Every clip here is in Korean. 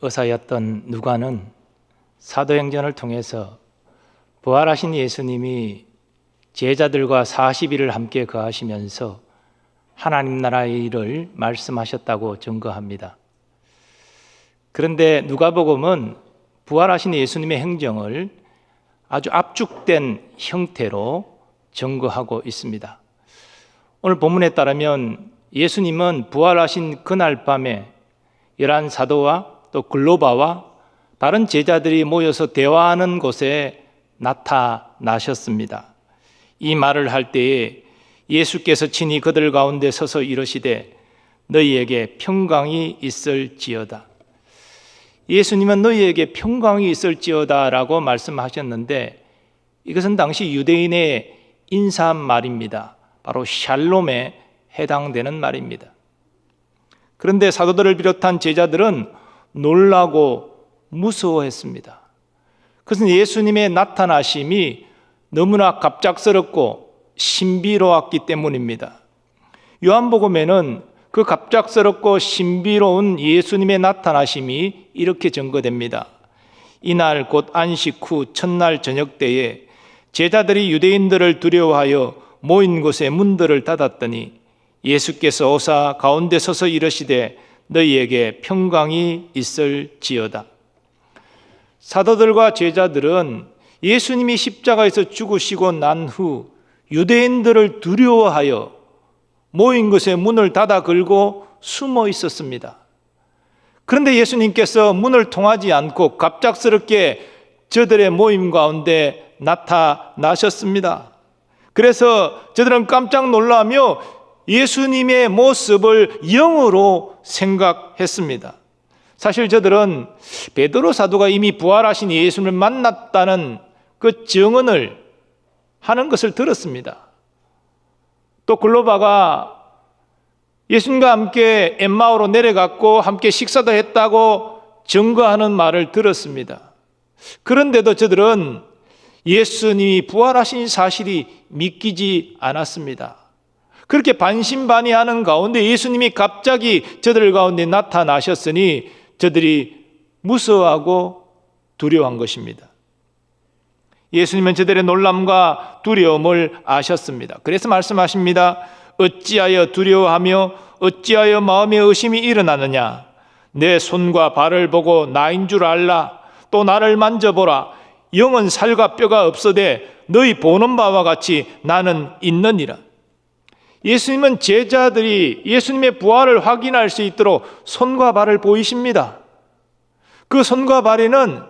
의사였던 누가는 사도행전을 통해서 부활하신 예수님이 제자들과 40일을 함께 거하시면서 하나님 나라의 일을 말씀하셨다고 증거합니다. 그런데 누가복음은 부활하신 예수님의 행정을 아주 압축된 형태로 증거하고 있습니다. 오늘 본문에 따르면 예수님은 부활하신 그날 밤에 11 사도와 또 글로바와 다른 제자들이 모여서 대화하는 곳에 나타나셨습니다. 이 말을 할 때에 예수께서 친히 그들 가운데 서서 이르시되 너희에게 평강이 있을지어다. 예수님은 너희에게 평강이 있을지어다 라고 말씀하셨는데 이것은 당시 유대인의 인사말입니다. 바로 샬롬에 해당되는 말입니다. 그런데 사도들을 비롯한 제자들은 놀라고 무서워했습니다. 그것은 예수님의 나타나심이 너무나 갑작스럽고 신비로웠기 때문입니다. 요한복음에는 그 갑작스럽고 신비로운 예수님의 나타나심이 이렇게 증거됩니다. 이날 곧 안식 후 첫날 저녁 때에 제자들이 유대인들을 두려워하여 모인 곳에 문들을 닫았더니 예수께서 오사 가운데 서서 이르시되 너희에게 평강이 있을지어다. 사도들과 제자들은 예수님이 십자가에서 죽으시고 난 후 유대인들을 두려워하여 모인 곳에 문을 닫아 걸고 숨어 있었습니다. 그런데 예수님께서 문을 통하지 않고 갑작스럽게 저들의 모임 가운데 나타나셨습니다. 그래서 저들은 깜짝 놀라며 예수님의 모습을 영으로 생각했습니다. 사실 저들은 베드로 사도가 이미 부활하신 예수님을 만났다는 그 증언을 하는 것을 들었습니다. 또 글로바가 예수님과 함께 엠마오로 내려갔고 함께 식사도 했다고 증거하는 말을 들었습니다. 그런데도 저들은 예수님이 부활하신 사실이 믿기지 않았습니다. 그렇게 반신반의하는 가운데 예수님이 갑자기 저들 가운데 나타나셨으니 저들이 무서워하고 두려워한 것입니다. 예수님은 저들의 놀람과 두려움을 아셨습니다. 그래서 말씀하십니다. 어찌하여 두려워하며 어찌하여 마음에 의심이 일어나느냐. 내 손과 발을 보고 나인 줄 알라. 또 나를 만져보라. 영은 살과 뼈가 없어되 너희 보는 바와 같이 나는 있느니라. 예수님은 제자들이 예수님의 부활을 확인할 수 있도록 손과 발을 보이십니다. 그 손과 발에는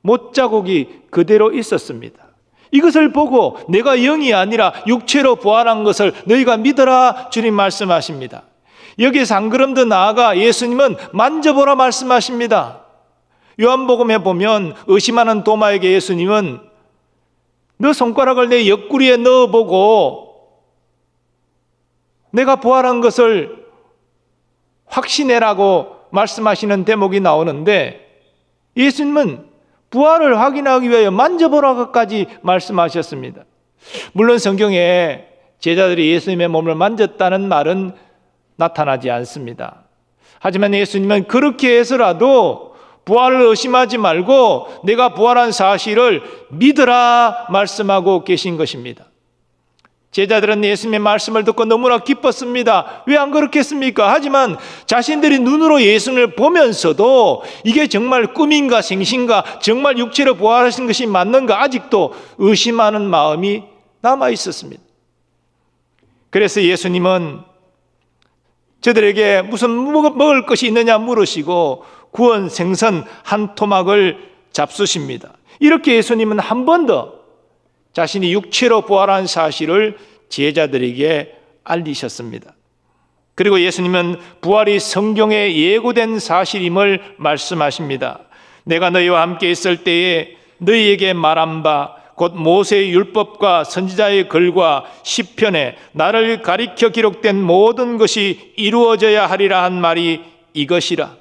못자국이 그대로 있었습니다. 이것을 보고 내가 영이 아니라 육체로 부활한 것을 너희가 믿어라 주님 말씀하십니다. 여기에서 한 걸음 더 나아가 예수님은 만져보라 말씀하십니다. 요한복음에 보면 의심하는 도마에게 예수님은 너 손가락을 내 옆구리에 넣어보고 내가 부활한 것을 확신해라고 말씀하시는 대목이 나오는데 예수님은 부활을 확인하기 위하여 만져보라고까지 말씀하셨습니다. 물론 성경에 제자들이 예수님의 몸을 만졌다는 말은 나타나지 않습니다. 하지만 예수님은 그렇게 해서라도 부활을 의심하지 말고 내가 부활한 사실을 믿으라 말씀하고 계신 것입니다. 제자들은 예수님의 말씀을 듣고 너무나 기뻤습니다. 왜 안 그렇겠습니까? 하지만 자신들이 눈으로 예수님을 보면서도 이게 정말 꿈인가 생신가, 정말 육체로 부활하신 것이 맞는가 아직도 의심하는 마음이 남아 있었습니다. 그래서 예수님은 저들에게 무슨 먹을 것이 있느냐 물으시고 구운 생선 한 토막을 잡수십니다. 이렇게 예수님은 한 번 더 자신이 육체로 부활한 사실을 제자들에게 알리셨습니다. 그리고 예수님은 부활이 성경에 예고된 사실임을 말씀하십니다. 내가 너희와 함께 있을 때에 너희에게 말한 바 곧 모세의 율법과 선지자의 글과 시편에 나를 가리켜 기록된 모든 것이 이루어져야 하리라 한 말이 이것이라.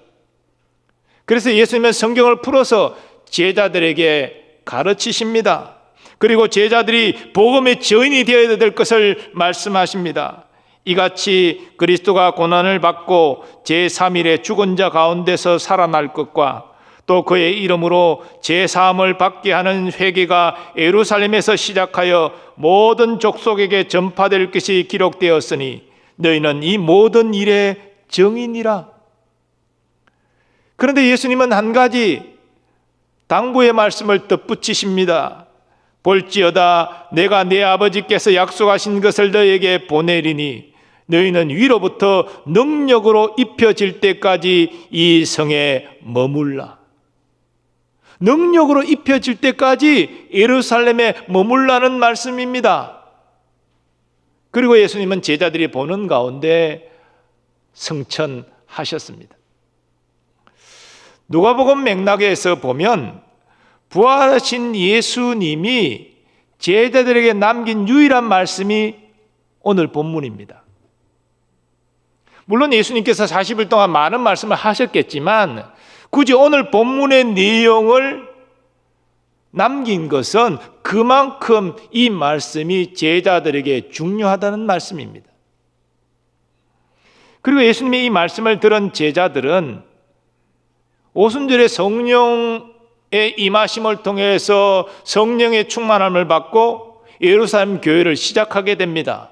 그래서 예수님은 성경을 풀어서 제자들에게 가르치십니다. 그리고 제자들이 복음의 증인이 되어야 될 것을 말씀하십니다. 이같이 그리스도가 고난을 받고 제3일에 죽은 자 가운데서 살아날 것과 또 그의 이름으로 제사함을 받게 하는 회개가 예루살렘에서 시작하여 모든 족속에게 전파될 것이 기록되었으니 너희는 이 모든 일의 증인이라. 그런데 예수님은 한 가지 당부의 말씀을 덧붙이십니다. 볼지어다 내가 내 아버지께서 약속하신 것을 너희에게 보내리니 너희는 위로부터 능력으로 입혀질 때까지 이 성에 머물라. 능력으로 입혀질 때까지 예루살렘에 머물라는 말씀입니다. 그리고 예수님은 제자들이 보는 가운데 승천하셨습니다. 누가복음 맥락에서 보면 부활하신 예수님이 제자들에게 남긴 유일한 말씀이 오늘 본문입니다. 물론 예수님께서 40일 동안 많은 말씀을 하셨겠지만 굳이 오늘 본문의 내용을 남긴 것은 그만큼 이 말씀이 제자들에게 중요하다는 말씀입니다. 그리고 예수님의 이 말씀을 들은 제자들은 오순절에 성령의 임하심을 통해서 성령의 충만함을 받고 예루살렘 교회를 시작하게 됩니다.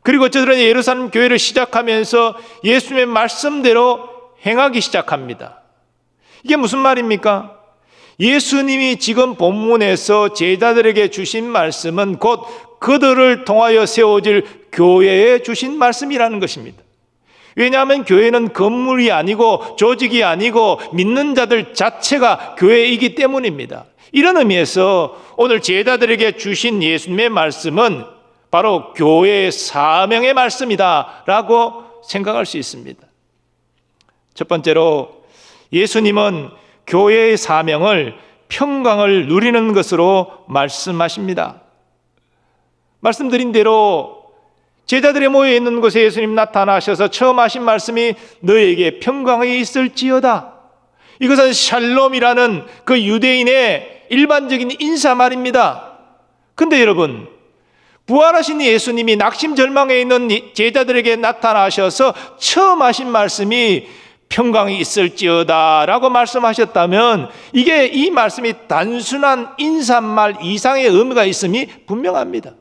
그리고 저들은 예루살렘 교회를 시작하면서 예수님의 말씀대로 행하기 시작합니다. 이게 무슨 말입니까? 예수님이 지금 본문에서 제자들에게 주신 말씀은 곧 그들을 통하여 세워질 교회에 주신 말씀이라는 것입니다. 왜냐하면 교회는 건물이 아니고 조직이 아니고 믿는 자들 자체가 교회이기 때문입니다. 이런 의미에서 오늘 제자들에게 주신 예수님의 말씀은 바로 교회의 사명의 말씀이다라고 생각할 수 있습니다. 첫 번째로 예수님은 교회의 사명을 평강을 누리는 것으로 말씀하십니다. 말씀드린 대로 제자들이 모여 있는 곳에 예수님 나타나셔서 처음 하신 말씀이 너에게 평강이 있을지어다. 이것은 샬롬이라는 그 유대인의 일반적인 인사말입니다. 근데 여러분, 부활하신 예수님이 낙심절망에 있는 제자들에게 나타나셔서 처음 하신 말씀이 평강이 있을지어다 라고 말씀하셨다면 이게 이 말씀이 단순한 인사말 이상의 의미가 있음이 분명합니다.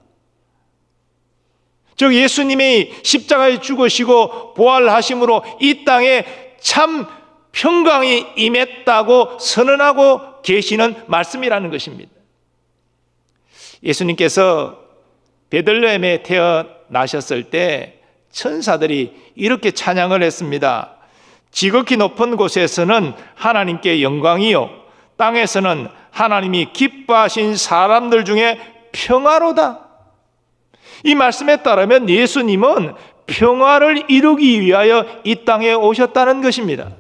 즉 예수님이 십자가에 죽으시고 부활하심으로 이 땅에 참 평강이 임했다고 선언하고 계시는 말씀이라는 것입니다. 예수님께서 베들레헴에 태어나셨을 때 천사들이 이렇게 찬양을 했습니다. 지극히 높은 곳에서는 하나님께 영광이요 땅에서는 하나님이 기뻐하신 사람들 중에 평화로다. 이 말씀에 따르면 예수님은 평화를 이루기 위하여 이 땅에 오셨다는 것입니다.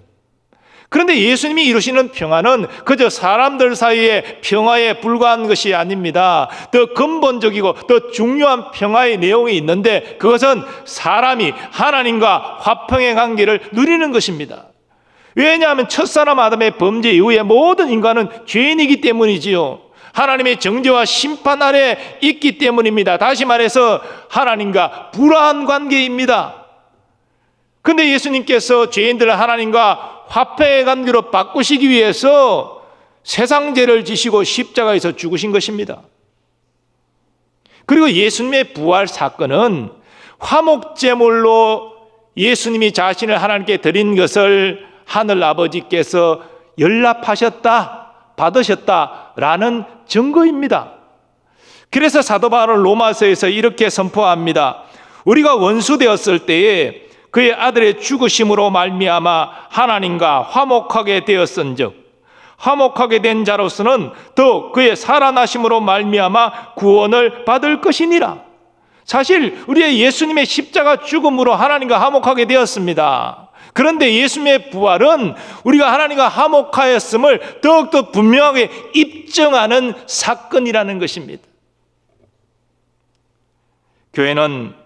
그런데 예수님이 이루시는 평화는 그저 사람들 사이의 평화에 불과한 것이 아닙니다. 더 근본적이고 더 중요한 평화의 내용이 있는데 그것은 사람이 하나님과 화평의 관계를 누리는 것입니다. 왜냐하면 첫사람 아담의 범죄 이후에 모든 인간은 죄인이기 때문이지요. 하나님의 정죄와 심판 아래 있기 때문입니다. 다시 말해서 하나님과 불화한 관계입니다. 그런데 예수님께서 죄인들을 하나님과 화평의 관계로 바꾸시기 위해서 세상 죄를 지시고 십자가에서 죽으신 것입니다. 그리고 예수님의 부활 사건은 화목제물로 예수님이 자신을 하나님께 드린 것을 하늘 아버지께서 연락하셨다, 받으셨다라는 증거입니다. 그래서 사도 바울은 로마서에서 이렇게 선포합니다. 우리가 원수 되었을 때에 그의 아들의 죽으심으로 말미암아 하나님과 화목하게 되었은즉 화목하게 된 자로서는 더 그의 살아나심으로 말미암아 구원을 받을 것이니라. 사실 우리의 예수님의 십자가 죽음으로 하나님과 화목하게 되었습니다. 그런데 예수님의 부활은 우리가 하나님과 화목하였음을 더욱더 분명하게 입증하는 사건이라는 것입니다. 교회는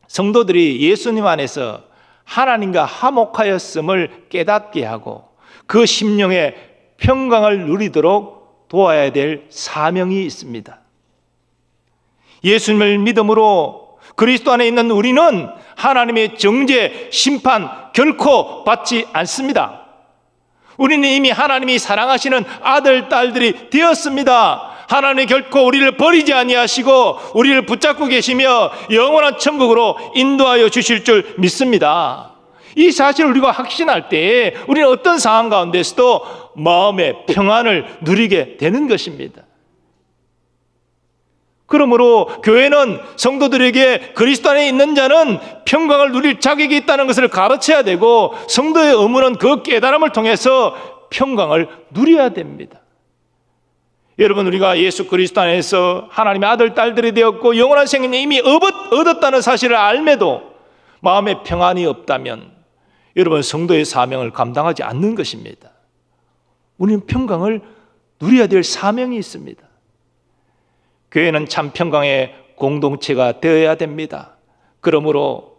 성도들이 예수님 안에서 하나님과 화목하였음을 깨닫게 하고 그 심령의 평강을 누리도록 도와야 될 사명이 있습니다. 예수님을 믿음으로 그리스도 안에 있는 우리는 하나님의 정죄, 심판 결코 받지 않습니다. 우리는 이미 하나님이 사랑하시는 아들, 딸들이 되었습니다. 하나님이 결코 우리를 버리지 아니하시고 우리를 붙잡고 계시며 영원한 천국으로 인도하여 주실 줄 믿습니다. 이 사실을 우리가 확신할 때 우리는 어떤 상황 가운데서도 마음의 평안을 누리게 되는 것입니다. 그러므로 교회는 성도들에게 그리스도 안에 있는 자는 평강을 누릴 자격이 있다는 것을 가르쳐야 되고, 성도의 의무는 그 깨달음을 통해서 평강을 누려야 됩니다. 여러분, 우리가 예수 그리스도 안에서 하나님의 아들, 딸들이 되었고 영원한 생명을 이미 얻었다는 사실을 알매도 마음의 평안이 없다면 여러분, 성도의 사명을 감당하지 않는 것입니다. 우리는 평강을 누려야 될 사명이 있습니다. 교회는 참 평강의 공동체가 되어야 됩니다. 그러므로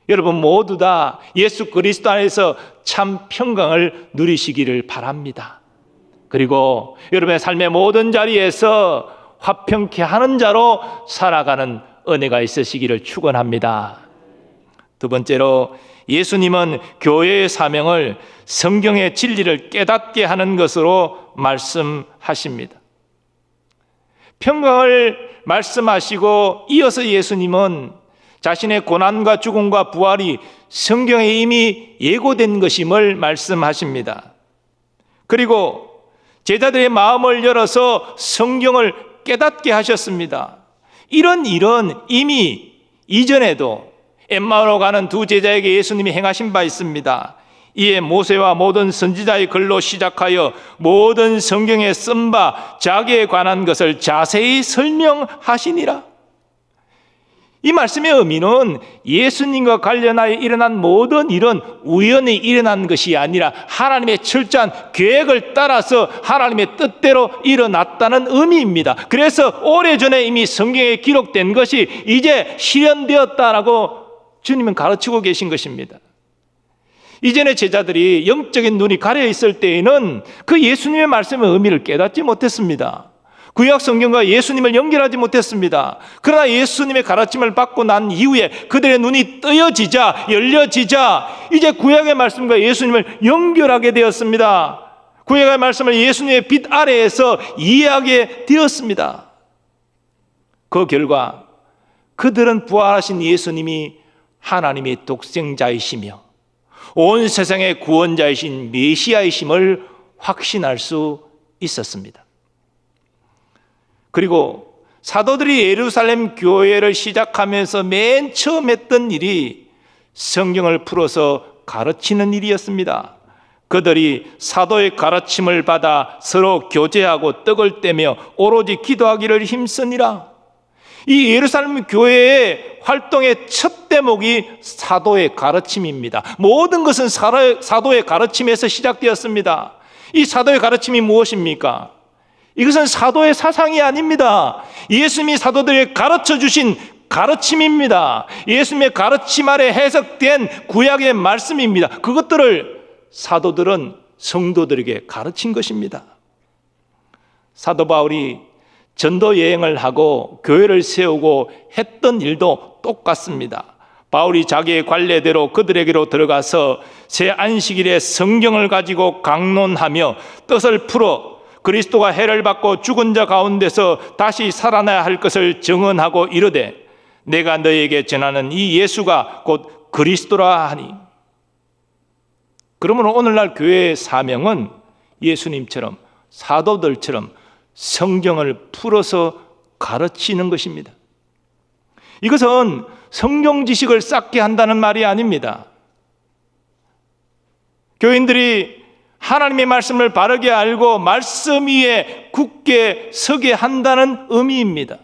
여러분 모두 다 예수 그리스도 안에서 참 평강을 누리시기를 바랍니다. 그리고 여러분의 삶의 모든 자리에서 화평케 하는 자로 살아가는 은혜가 있으시기를 축원합니다. 두 번째로, 예수님은 교회의 사명을 성경의 진리를 깨닫게 하는 것으로 말씀하십니다. 평강을 말씀하시고 이어서 예수님은 자신의 고난과 죽음과 부활이 성경에 이미 예고된 것임을 말씀하십니다. 그리고 제자들의 마음을 열어서 성경을 깨닫게 하셨습니다. 이런 일은 이미 이전에도 엠마오로 가는 두 제자에게 예수님이 행하신 바 있습니다. 이에 모세와 모든 선지자의 글로 시작하여 모든 성경에 쓴 바 자기에 관한 것을 자세히 설명하시니라. 이 말씀의 의미는 예수님과 관련하여 일어난 모든 일은 우연히 일어난 것이 아니라 하나님의 철저한 계획을 따라서 하나님의 뜻대로 일어났다는 의미입니다. 그래서 오래전에 이미 성경에 기록된 것이 이제 실현되었다라고 주님은 가르치고 계신 것입니다. 이전에 제자들이 영적인 눈이 가려 있을 때에는 그 예수님의 말씀의 의미를 깨닫지 못했습니다. 구약 성경과 예수님을 연결하지 못했습니다. 그러나 예수님의 가르침을 받고 난 이후에 그들의 눈이 뜨여지자, 열려지자 이제 구약의 말씀과 예수님을 연결하게 되었습니다. 구약의 말씀을 예수님의 빛 아래에서 이해하게 되었습니다. 그 결과 그들은 부활하신 예수님이 하나님의 독생자이시며 온 세상의 구원자이신 메시아이심을 확신할 수 있었습니다. 그리고 사도들이 예루살렘 교회를 시작하면서 맨 처음 했던 일이 성경을 풀어서 가르치는 일이었습니다. 그들이 사도의 가르침을 받아 서로 교제하고 떡을 떼며 오로지 기도하기를 힘쓰니라. 이 예루살렘 교회의 활동의 첫 대목이 사도의 가르침입니다. 모든 것은 사도의 가르침에서 시작되었습니다. 이 사도의 가르침이 무엇입니까? 이것은 사도의 사상이 아닙니다. 예수님이 사도들에게 가르쳐 주신 가르침입니다. 예수님의 가르침 아래 해석된 구약의 말씀입니다. 그것들을 사도들은 성도들에게 가르친 것입니다. 사도 바울이 전도 여행을 하고 교회를 세우고 했던 일도 똑같습니다. 바울이 자기의 관례대로 그들에게로 들어가서 새 안식일에 성경을 가지고 강론하며 뜻을 풀어 그리스도가 해를 받고 죽은 자 가운데서 다시 살아나야 할 것을 증언하고 이르되 내가 너에게 전하는 이 예수가 곧 그리스도라 하니. 그러면 오늘날 교회의 사명은 예수님처럼 사도들처럼 성경을 풀어서 가르치는 것입니다. 이것은 성경 지식을 쌓게 한다는 말이 아닙니다. 교인들이 하나님의 말씀을 바르게 알고 말씀 위에 굳게 서게 한다는 의미입니다.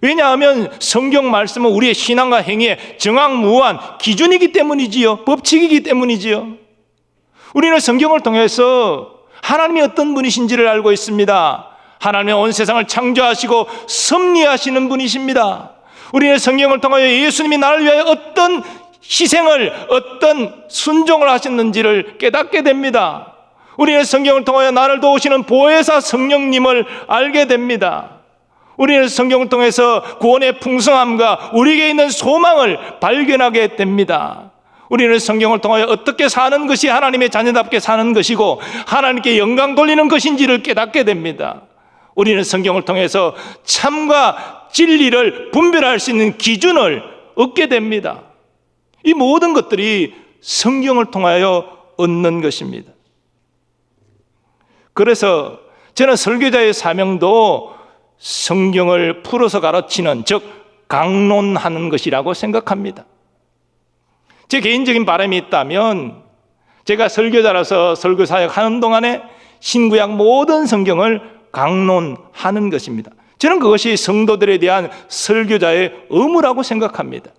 왜냐하면 성경 말씀은 우리의 신앙과 행위의 정확무한 기준이기 때문이지요. 법칙이기 때문이지요. 우리는 성경을 통해서 하나님이 어떤 분이신지를 알고 있습니다. 하나님의 온 세상을 창조하시고 섭리하시는 분이십니다. 우리는 성경을 통하여 예수님이 나를 위하여 어떤 희생을, 어떤 순종을 하셨는지를 깨닫게 됩니다. 우리는 성경을 통하여 나를 도우시는 보혜사 성령님을 알게 됩니다. 우리는 성경을 통해서 구원의 풍성함과 우리에게 있는 소망을 발견하게 됩니다. 우리는 성경을 통하여 어떻게 사는 것이 하나님의 자녀답게 사는 것이고 하나님께 영광 돌리는 것인지를 깨닫게 됩니다. 우리는 성경을 통해서 참과 진리를 분별할 수 있는 기준을 얻게 됩니다. 이 모든 것들이 성경을 통하여 얻는 것입니다. 그래서 저는 설교자의 사명도 성경을 풀어서 가르치는, 즉 강론하는 것이라고 생각합니다. 제 개인적인 바람이 있다면 제가 설교자라서 설교 사역하는 동안에 신구약 모든 성경을 강론하는 것입니다. 저는 그것이 성도들에 대한 설교자의 의무라고 생각합니다.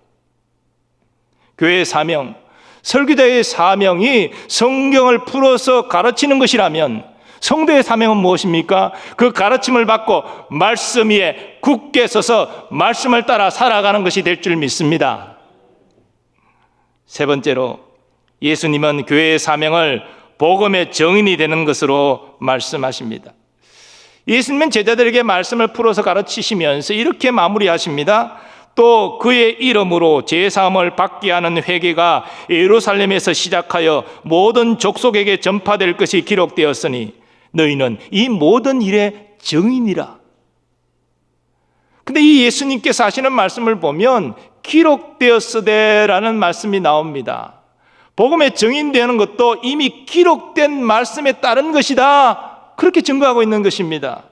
교회의 사명, 설교자의 사명이 성경을 풀어서 가르치는 것이라면 성도의 사명은 무엇입니까? 그 가르침을 받고 말씀 위에 굳게 서서 말씀을 따라 살아가는 것이 될 줄 믿습니다. 세 번째로, 예수님은 교회의 사명을 복음의 정인이 되는 것으로 말씀하십니다. 예수님은 제자들에게 말씀을 풀어서 가르치시면서 이렇게 마무리하십니다. 또 그의 이름으로 제사함을 받게 하는 회개가 예루살렘에서 시작하여 모든 족속에게 전파될 것이 기록되었으니 너희는 이 모든 일의 증인이라. 근데 이 예수님께서 하시는 말씀을 보면 기록되었으되라는 말씀이 나옵니다. 복음의 증인되는 것도 이미 기록된 말씀에 따른 것이다, 그렇게 증거하고 있는 것입니다.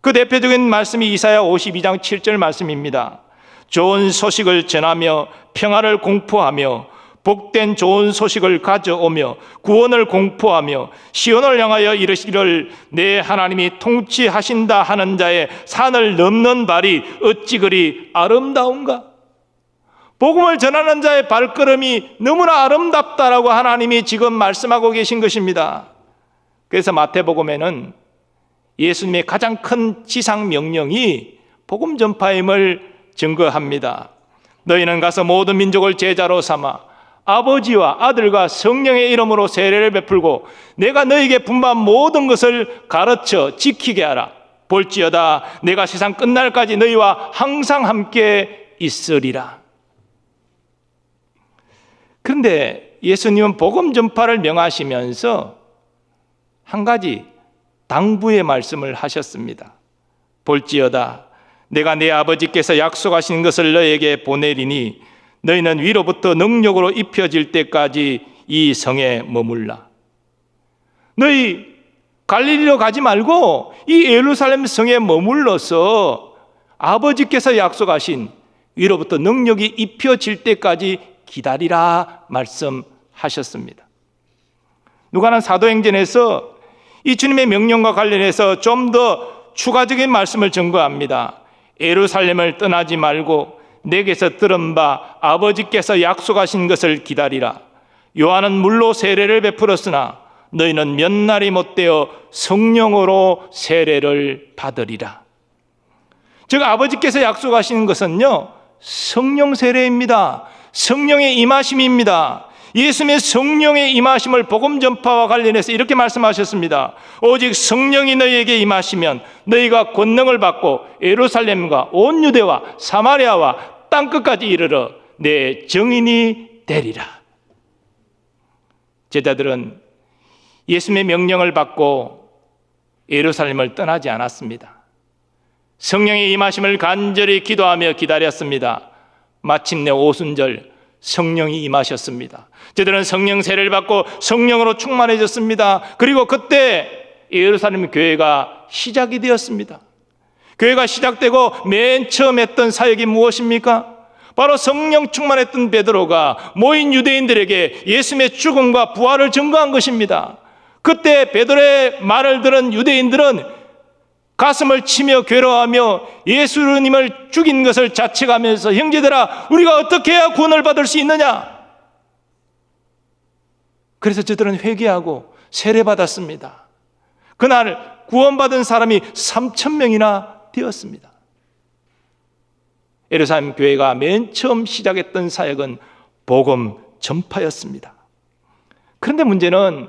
그 대표적인 말씀이 이사야 52장 7절 말씀입니다. 좋은 소식을 전하며 평화를 공포하며 복된 좋은 소식을 가져오며 구원을 공포하며 시온을 향하여 이르시기를 내 하나님이 통치하신다 하는 자의 산을 넘는 발이 어찌 그리 아름다운가. 복음을 전하는 자의 발걸음이 너무나 아름답다라고 하나님이 지금 말씀하고 계신 것입니다. 그래서 마태복음에는 예수님의 가장 큰 지상 명령이 복음 전파임을 증거합니다. 너희는 가서 모든 민족을 제자로 삼아 아버지와 아들과 성령의 이름으로 세례를 베풀고 내가 너희에게 분부한 모든 것을 가르쳐 지키게 하라. 볼지어다 내가 세상 끝날까지 너희와 항상 함께 있으리라. 그런데 예수님은 복음 전파를 명하시면서 한 가지 당부의 말씀을 하셨습니다. 볼지어다 내가 내 아버지께서 약속하신 것을 너희에게 보내리니 너희는 위로부터 능력으로 입혀질 때까지 이 성에 머물라. 너희 갈릴리로 가지 말고 이 예루살렘 성에 머물러서 아버지께서 약속하신 위로부터 능력이 입혀질 때까지 기다리라 말씀하셨습니다. 누가는 사도행전에서 이 주님의 명령과 관련해서 좀 더 추가적인 말씀을 증거합니다. 예루살렘을 떠나지 말고 내게서 들은 바 아버지께서 약속하신 것을 기다리라. 요한은 물로 세례를 베풀었으나 너희는 몇 날이 못되어 성령으로 세례를 받으리라. 즉 아버지께서 약속하시는 것은요 성령 세례입니다. 성령의 임하심입니다. 예수님의 성령의 임하심을 복음 전파와 관련해서 이렇게 말씀하셨습니다. 오직 성령이 너희에게 임하시면 너희가 권능을 받고 예루살렘과 온 유대와 사마리아와 땅끝까지 이르러 내 증인이 되리라. 제자들은 예수님의 명령을 받고 예루살렘을 떠나지 않았습니다. 성령의 임하심을 간절히 기도하며 기다렸습니다. 마침내 오순절 성령이 임하셨습니다. 저들은 성령 세례를 받고 성령으로 충만해졌습니다. 그리고 그때 예루살렘 교회가 시작이 되었습니다. 교회가 시작되고 맨 처음 했던 사역이 무엇입니까? 바로 성령 충만했던 베드로가 모인 유대인들에게 예수님의 죽음과 부활을 증거한 것입니다. 그때 베드로의 말을 들은 유대인들은 가슴을 치며 괴로워하며 예수님을 죽인 것을 자책하면서 형제들아 우리가 어떻게 해야 구원을 받을 수 있느냐? 그래서 저들은 회개하고 세례받았습니다. 그날 구원받은 사람이 3,000명이나 되었습니다. 예루살렘 교회가 맨 처음 시작했던 사역은 복음 전파였습니다. 그런데 문제는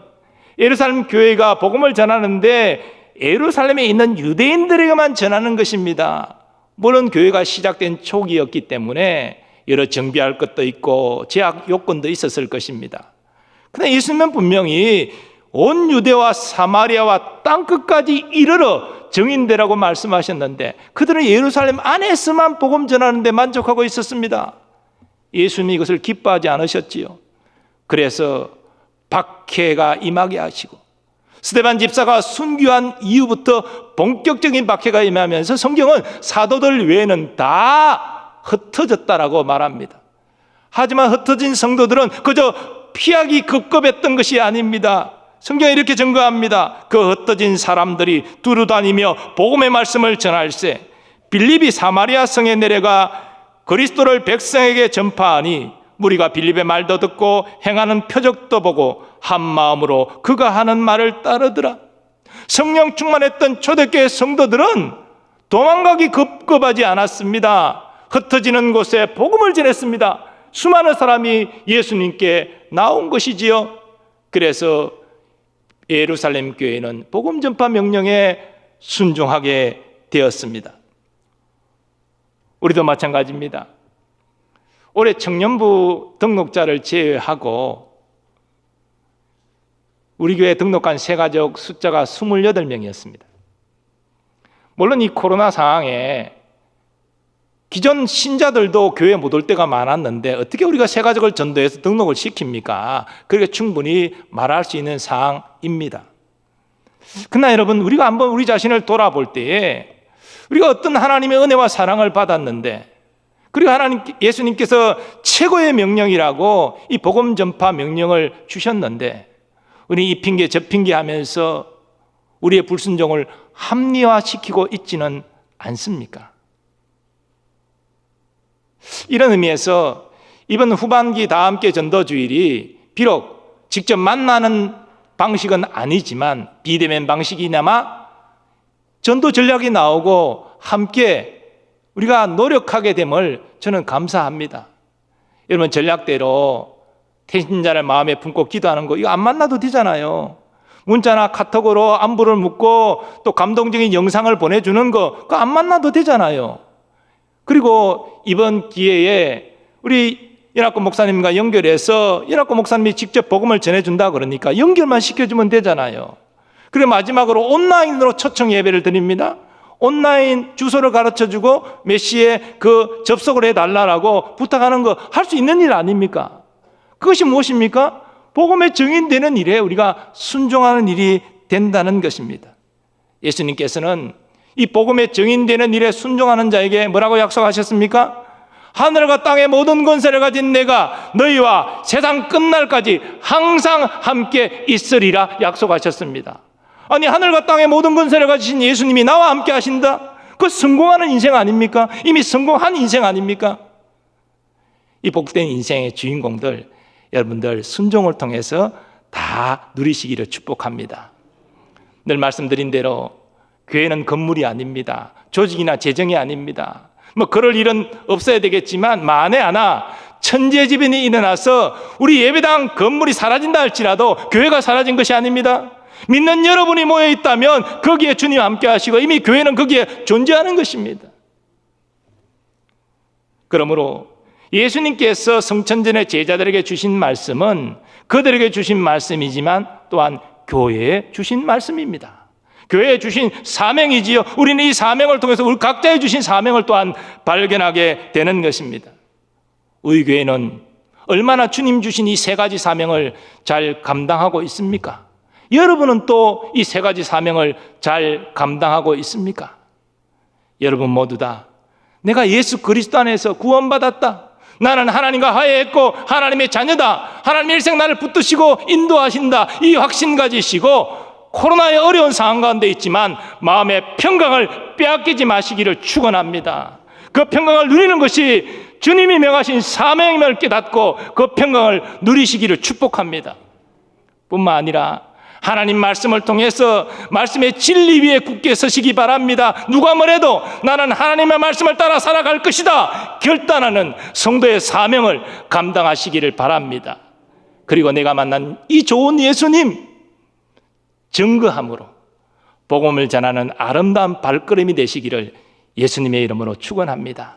예루살렘 교회가 복음을 전하는데 예루살렘에 있는 유대인들에게만 전하는 것입니다. 물론 교회가 시작된 초기였기 때문에 여러 정비할 것도 있고 제약 요건도 있었을 것입니다. 그런데 예수님은 분명히 온 유대와 사마리아와 땅끝까지 이르러 정인되라고 말씀하셨는데 그들은 예루살렘 안에서만 복음 전하는 데 만족하고 있었습니다. 예수님이 이것을 기뻐하지 않으셨지요. 그래서 박해가 임하게 하시고 스데반 집사가 순교한 이후부터 본격적인 박해가 임하면서 성경은 사도들 외에는 다 흩어졌다라고 말합니다. 하지만 흩어진 성도들은 그저 피하기 급급했던 것이 아닙니다. 성경이 이렇게 증거합니다. 그 흩어진 사람들이 두루다니며 복음의 말씀을 전할세 빌립이 사마리아 성에 내려가 그리스도를 백성에게 전파하니 무리가 빌립의 말도 듣고 행하는 표적도 보고 한 마음으로 그가 하는 말을 따르더라. 성령 충만했던 초대교회 성도들은 도망가기 급급하지 않았습니다. 흩어지는 곳에 복음을 전했습니다. 수많은 사람이 예수님께 나온 것이지요. 그래서 예루살렘 교회는 복음 전파 명령에 순종하게 되었습니다. 우리도 마찬가지입니다. 올해 청년부 등록자를 제외하고 우리 교회에 등록한 새가족 숫자가 28명이었습니다. 물론 이 코로나 상황에 기존 신자들도 교회에 못 올 때가 많았는데 어떻게 우리가 새가족을 전도해서 등록을 시킵니까? 그렇게 충분히 말할 수 있는 상황입니다. 그러나 여러분, 우리가 한번 우리 자신을 돌아볼 때에 우리가 어떤 하나님의 은혜와 사랑을 받았는데, 그리고 예수님께서 최고의 명령이라고 이 복음 전파 명령을 주셨는데 우리 이 핑계 저 핑계 하면서 우리의 불순종을 합리화시키고 있지는 않습니까? 이런 의미에서 이번 후반기 다함께 전도주일이 비록 직접 만나는 방식은 아니지만 비대면 방식이나마 전도 전략이 나오고 함께 우리가 노력하게 됨을 저는 감사합니다. 여러분, 전략대로 태신자를 마음에 품고 기도하는 거 이거 안 만나도 되잖아요. 문자나 카톡으로 안부를 묻고 또 감동적인 영상을 보내주는 거 그거 안 만나도 되잖아요. 그리고 이번 기회에 우리 연합군 목사님과 연결해서 연합군 목사님이 직접 복음을 전해준다 그러니까 연결만 시켜주면 되잖아요. 그리고 마지막으로 온라인으로 초청 예배를 드립니다. 온라인 주소를 가르쳐주고 몇 시에 그 접속을 해달라고 부탁하는 거 할 수 있는 일 아닙니까? 그것이 무엇입니까? 복음에 증인되는 일에 우리가 순종하는 일이 된다는 것입니다. 예수님께서는 이 복음에 증인되는 일에 순종하는 자에게 뭐라고 약속하셨습니까? 하늘과 땅의 모든 권세를 가진 내가 너희와 세상 끝날까지 항상 함께 있으리라 약속하셨습니다. 아니, 하늘과 땅의 모든 권세를 가지신 예수님이 나와 함께 하신다? 그 성공하는 인생 아닙니까? 이미 성공한 인생 아닙니까? 이 복된 인생의 주인공들, 여러분들 순종을 통해서 다 누리시기를 축복합니다. 늘 말씀드린 대로 교회는 건물이 아닙니다. 조직이나 재정이 아닙니다. 뭐 그럴 일은 없어야 되겠지만 만에 하나 천재지변이 일어나서 우리 예배당 건물이 사라진다 할지라도 교회가 사라진 것이 아닙니다. 믿는 여러분이 모여 있다면 거기에 주님 함께 하시고 이미 교회는 거기에 존재하는 것입니다. 그러므로 예수님께서 성천전의 제자들에게 주신 말씀은 그들에게 주신 말씀이지만 또한 교회에 주신 말씀입니다. 교회에 주신 사명이지요. 우리는 이 사명을 통해서 우리 각자에 주신 사명을 또한 발견하게 되는 것입니다. 우리 교회는 얼마나 주님 주신 이 세 가지 사명을 잘 감당하고 있습니까? 여러분은 또 이 세 가지 사명을 잘 감당하고 있습니까? 여러분 모두 다 내가 예수 그리스도 안에서 구원받았다. 나는 하나님과 화해했고 하나님의 자녀다. 하나님의 일생 나를 붙드시고 인도하신다. 이 확신 가지시고 코로나의 어려운 상황 가운데 있지만 마음의 평강을 빼앗기지 마시기를 축원합니다. 그 평강을 누리는 것이 주님이 명하신 사명임을 깨닫고 그 평강을 누리시기를 축복합니다. 뿐만 아니라 하나님 말씀을 통해서 말씀의 진리 위에 굳게 서시기 바랍니다. 누가 뭐래도 나는 하나님의 말씀을 따라 살아갈 것이다 결단하는 성도의 사명을 감당하시기를 바랍니다. 그리고 내가 만난 이 좋은 예수님 증거함으로 복음을 전하는 아름다운 발걸음이 되시기를 예수님의 이름으로 축원합니다.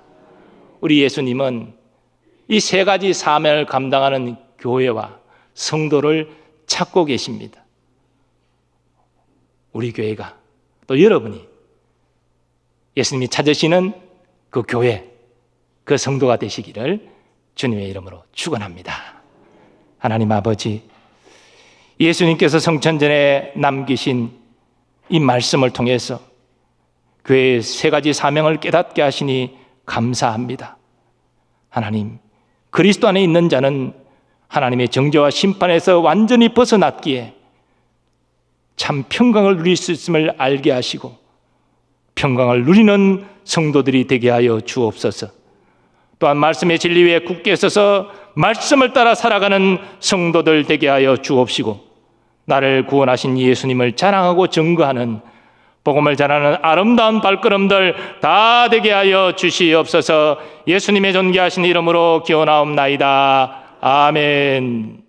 우리 예수님은 이 세 가지 사명을 감당하는 교회와 성도를 찾고 계십니다. 우리 교회가 또 여러분이 예수님이 찾으시는 그 교회, 그 성도가 되시기를 주님의 이름으로 축원합니다. 하나님 아버지, 예수님께서 성천전에 남기신 이 말씀을 통해서 교회의 세 가지 사명을 깨닫게 하시니 감사합니다. 하나님, 그리스도 안에 있는 자는 하나님의 정죄와 심판에서 완전히 벗어났기에 참 평강을 누릴 수 있음을 알게 하시고 평강을 누리는 성도들이 되게 하여 주옵소서. 또한 말씀의 진리 위에 굳게 서서 말씀을 따라 살아가는 성도들 되게 하여 주옵시고 나를 구원하신 예수님을 자랑하고 증거하는 복음을 전하는 아름다운 발걸음들 다 되게 하여 주시옵소서. 예수님의 존귀하신 이름으로 기원하옵나이다. 아멘.